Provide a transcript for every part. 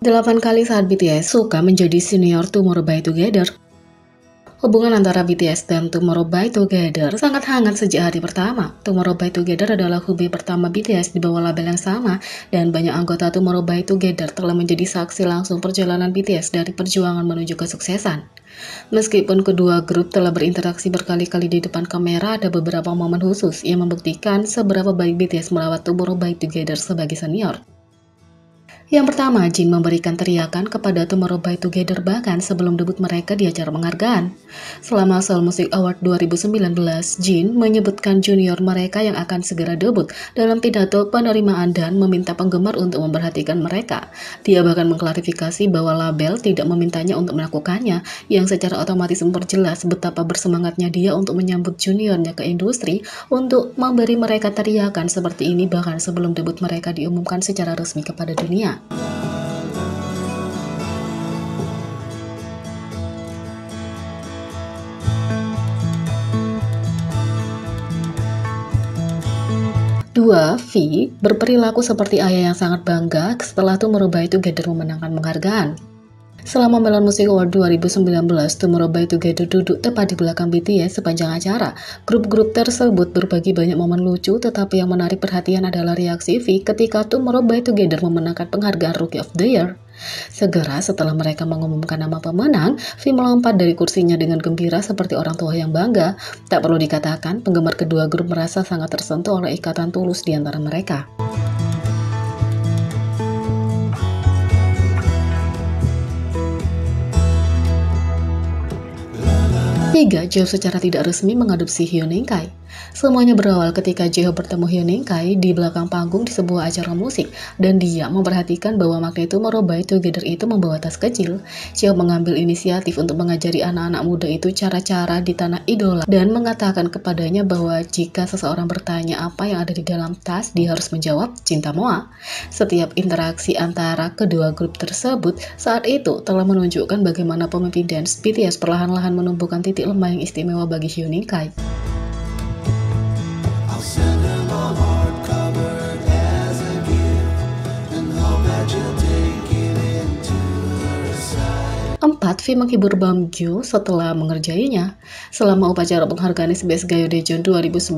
8 kali saat BTS suka menjadi senior Tomorrow by Together. Hubungan antara BTS dan Tomorrow by Together sangat hangat sejak hari pertama. Tomorrow by Together adalah hubungan pertama BTS di bawah label yang sama, dan banyak anggota Tomorrow by Together telah menjadi saksi langsung perjalanan BTS dari perjuangan menuju kesuksesan. Meskipun kedua grup telah berinteraksi berkali-kali di depan kamera, ada beberapa momen khusus yang membuktikan seberapa baik BTS merawat Tomorrow by Together sebagai senior. Yang pertama, Jin memberikan teriakan kepada Tomorrow by Together bahkan sebelum debut mereka di acara penghargaan. Selama Seoul Music Award 2019, Jin menyebutkan junior mereka yang akan segera debut dalam pidato penerimaan dan meminta penggemar untuk memperhatikan mereka. Dia bahkan mengklarifikasi bahwa label tidak memintanya untuk melakukannya, yang secara otomatis memperjelas betapa bersemangatnya dia untuk menyambut juniornya ke industri untuk memberi mereka teriakan seperti ini bahkan sebelum debut mereka diumumkan secara resmi kepada dunia. Dua, V berperilaku seperti ayah yang sangat bangga setelah Tomorrow by Together memenangkan penghargaan. Selama Melon Music Award 2019, Tomorrow by Together duduk tepat di belakang BTS sepanjang acara. Grup-grup tersebut berbagi banyak momen lucu, tetapi yang menarik perhatian adalah reaksi V ketika Tomorrow by Together memenangkan penghargaan Rookie of the Year. Segera setelah mereka mengumumkan nama pemenang, V melompat dari kursinya dengan gembira seperti orang tua yang bangga. Tak perlu dikatakan, penggemar kedua grup merasa sangat tersentuh oleh ikatan tulus di antara mereka. 3. J-Hope secara tidak resmi mengadopsi Hyunin Kai. Semuanya berawal ketika J-Hope bertemu Hyunin Kai di belakang panggung di sebuah acara musik, dan dia memperhatikan bahwa magnet Tomorrow by Together itu membawa tas kecil. J-Hope mengambil inisiatif untuk mengajari anak-anak muda itu cara-cara di tanah idola dan mengatakan kepadanya bahwa jika seseorang bertanya apa yang ada di dalam tas, dia harus menjawab cinta Moa. Setiap interaksi antara kedua grup tersebut saat itu telah menunjukkan bagaimana pemimpin dance BTS perlahan-lahan menumbuhkan titik lemah yang istimewa bagi Hyunin Kai. 4. V menghibur Beomgyu setelah mengerjainya. Selama upacara penghargaan SBS Gayo Daejeon 2019,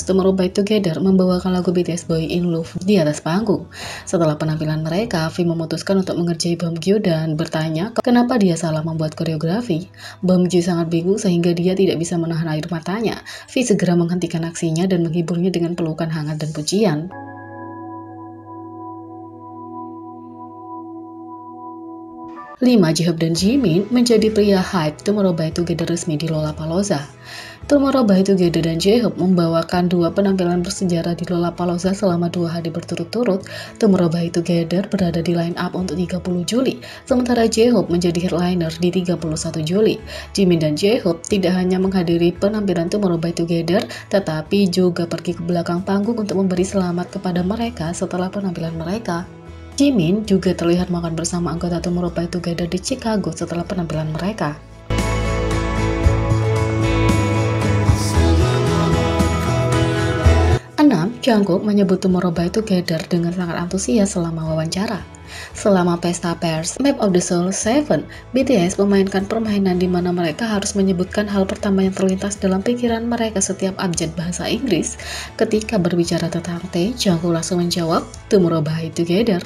Tomorrow by Together membawakan lagu BTS Boy in Love di atas panggung. Setelah penampilan mereka, V memutuskan untuk mengerjai Beomgyu dan bertanya kenapa dia salah membuat koreografi. Beomgyu sangat bingung sehingga dia tidak bisa menahan air matanya. V segera menghentikan aksinya dan menghiburnya dengan pelukan hangat dan pujian. 5. J-Hope dan Jimin menjadi pria hype Tomorrow by Together resmi di Lollapalooza. Tomorrow by Together dan J-Hope membawakan dua penampilan bersejarah di Lollapalooza selama 2 hari berturut-turut. Tomorrow by Together berada di line up untuk 30 Juli, sementara J-Hope menjadi headliner di 31 Juli. Jimin dan J-Hope tidak hanya menghadiri penampilan Tomorrow by Together, tetapi juga pergi ke belakang panggung untuk memberi selamat kepada mereka setelah penampilan mereka. Jimin juga terlihat makan bersama anggota Tomorrow by Together di Chicago setelah penampilan mereka. 6. Jungkook menyebut Tomorrow by Together dengan sangat antusias selama wawancara. Selama pesta pers Map of the Soul 7, BTS memainkan permainan di mana mereka harus menyebutkan hal pertama yang terlintas dalam pikiran mereka setiap abjad bahasa Inggris. Ketika berbicara tentang T, Jungkook langsung menjawab Tomorrow by Together.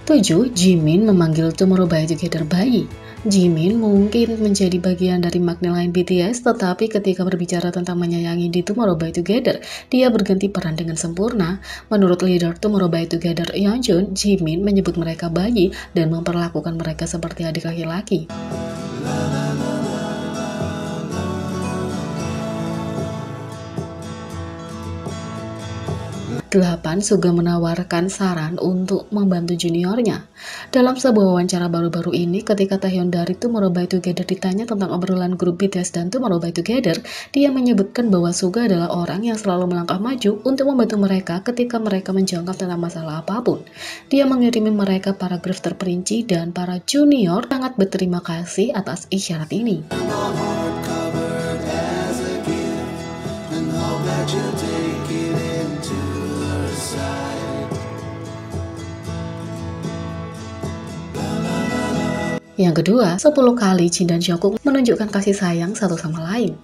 7. Jimin memanggil Tomorrow by Together bayi. Jimin mungkin menjadi bagian dari magnet lain BTS, tetapi ketika berbicara tentang menyayangi di Tomorrow by Together, dia berganti peran dengan sempurna. Menurut leader Tomorrow by Together, Yeonjun, Jimin menyebut mereka bayi dan memperlakukan mereka seperti adik laki-laki. 8. Suga menawarkan saran untuk membantu juniornya. Dalam sebuah wawancara baru-baru ini, ketika Taehyun dari Tomorrow by Together ditanya tentang obrolan grup BTS dan Tomorrow by Together, dia menyebutkan bahwa Suga adalah orang yang selalu melangkah maju untuk membantu mereka ketika mereka menjawab tentang masalah apapun. Dia mengirimi mereka paragraf terperinci dan para junior sangat berterima kasih atas isyarat ini. Yang kedua, 10 kali Jin dan Jungkook menunjukkan kasih sayang satu sama lain.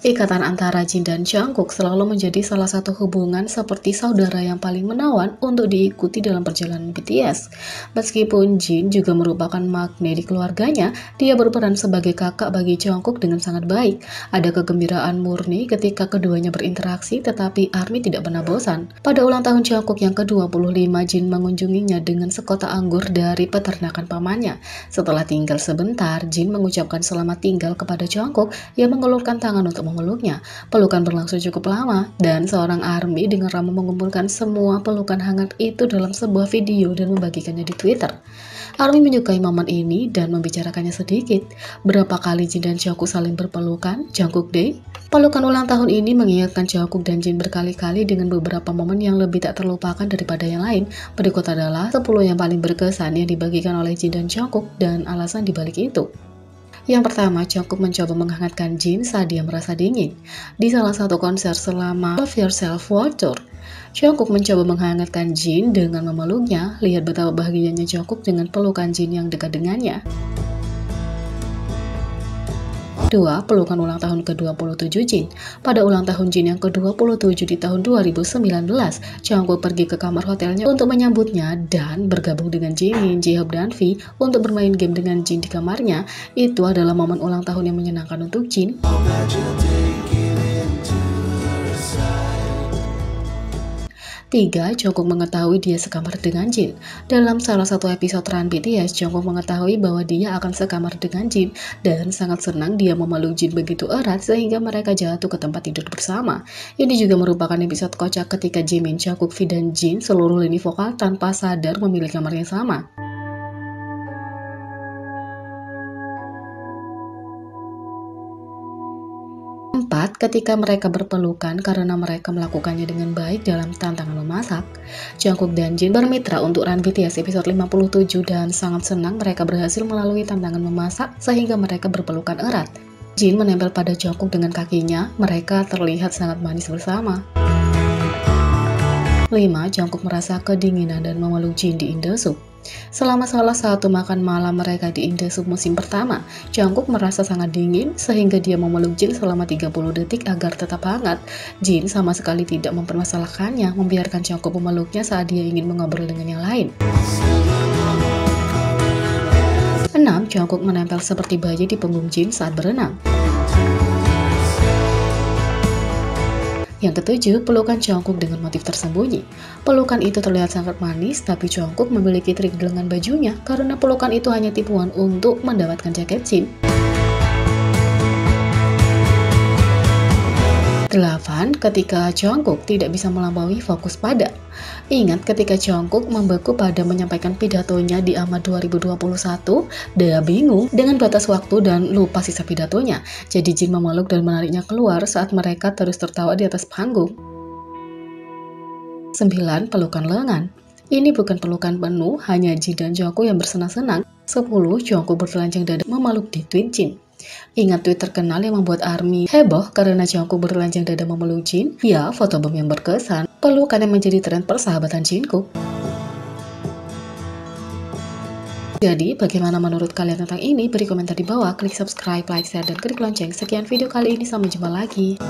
Ikatan antara Jin dan Jungkook selalu menjadi salah satu hubungan seperti saudara yang paling menawan untuk diikuti dalam perjalanan BTS. Meskipun Jin juga merupakan magnet di keluarganya, dia berperan sebagai kakak bagi Jungkook dengan sangat baik. Ada kegembiraan murni ketika keduanya berinteraksi, tetapi ARMY tidak pernah bosan. Pada ulang tahun Jungkook yang ke-25, Jin mengunjunginya dengan sekotak anggur dari peternakan pamannya. Setelah tinggal sebentar, Jin mengucapkan selamat tinggal kepada Jungkook yang mengulurkan tangan untuk memeluknya. Pelukan berlangsung cukup lama, dan seorang ARMY dengan ramah mengumpulkan semua pelukan hangat itu dalam sebuah video dan membagikannya di Twitter. ARMY menyukai momen ini dan membicarakannya sedikit. Berapa kali Jin dan Jungkook saling berpelukan? Jungkook Day? Pelukan ulang tahun ini mengingatkan Jungkook dan Jin berkali-kali dengan beberapa momen yang lebih tak terlupakan daripada yang lain. Berikut adalah 10 yang paling berkesan yang dibagikan oleh Jin dan Jungkook dan alasan dibalik itu. Yang pertama, Jungkook mencoba menghangatkan Jin saat dia merasa dingin. Di salah satu konser selama Love Yourself World Tour, Jungkook mencoba menghangatkan Jin dengan memeluknya. Lihat betapa bahagianya Jungkook dengan pelukan Jin yang dekat dengannya. 2. Pelukan ulang tahun ke-27 Jin. Pada ulang tahun Jin yang ke-27 di tahun 2019, Jungkook pergi ke kamar hotelnya untuk menyambutnya dan bergabung dengan Jimin, J-Hope, dan V untuk bermain game dengan Jin di kamarnya. Itu adalah momen ulang tahun yang menyenangkan untuk Jin. 3. Jungkook mengetahui dia sekamar dengan Jin. Dalam salah satu episode Run BTS, Jungkook mengetahui bahwa dia akan sekamar dengan Jin dan sangat senang dia memeluk Jin begitu erat sehingga mereka jatuh ke tempat tidur bersama. Ini juga merupakan episode kocak ketika Jimin, Jungkook, V, dan Jin seluruh lini vokal tanpa sadar memilih kamar yang sama. 4. Ketika mereka berpelukan karena mereka melakukannya dengan baik dalam tantangan memasak. Jungkook dan Jin bermitra untuk Run BTS episode 57 dan sangat senang mereka berhasil melalui tantangan memasak sehingga mereka berpelukan erat. Jin menempel pada Jungkook dengan kakinya, mereka terlihat sangat manis bersama. 5. Jungkook merasa kedinginan dan memeluk Jin di Indosup. Selama salah satu makan malam mereka di Indosup musim pertama, Jungkook merasa sangat dingin sehingga dia memeluk Jin selama 30 detik agar tetap hangat. Jin sama sekali tidak mempermasalahkannya, membiarkan Jungkook memeluknya saat dia ingin mengobrol dengan yang lain. 6. Jungkook menempel seperti bayi di punggung Jin saat berenang. Yang ketujuh, pelukan Jungkook dengan motif tersembunyi. Pelukan itu terlihat sangat manis, tapi Jungkook memiliki trik di lengan bajunya karena pelukan itu hanya tipuan untuk mendapatkan jaket Jin. 8. Ketika Jungkook tidak bisa melampaui fokus pada. Ingat ketika Jungkook membeku pada menyampaikan pidatonya di AMA 2021, dia bingung dengan batas waktu dan lupa sisa pidatonya. Jadi Jin memeluk dan menariknya keluar saat mereka terus tertawa di atas panggung. 9. Pelukan lengan. Ini bukan pelukan penuh, hanya Jin dan Jungkook yang bersenang-senang. 10. Jungkook bertelanjang dada memeluk di tweet Jin. Ingat tweet terkenal yang membuat ARMY heboh karena Jungkook bertelanjang dada memeluk Jin? Ya, fotobomb yang berkesan. Pelukan yang menjadi tren persahabatan Jungkook. Jadi, bagaimana menurut kalian tentang ini? Beri komentar di bawah, klik subscribe, like, share, dan klik lonceng. Sekian video kali ini, sampai jumpa lagi.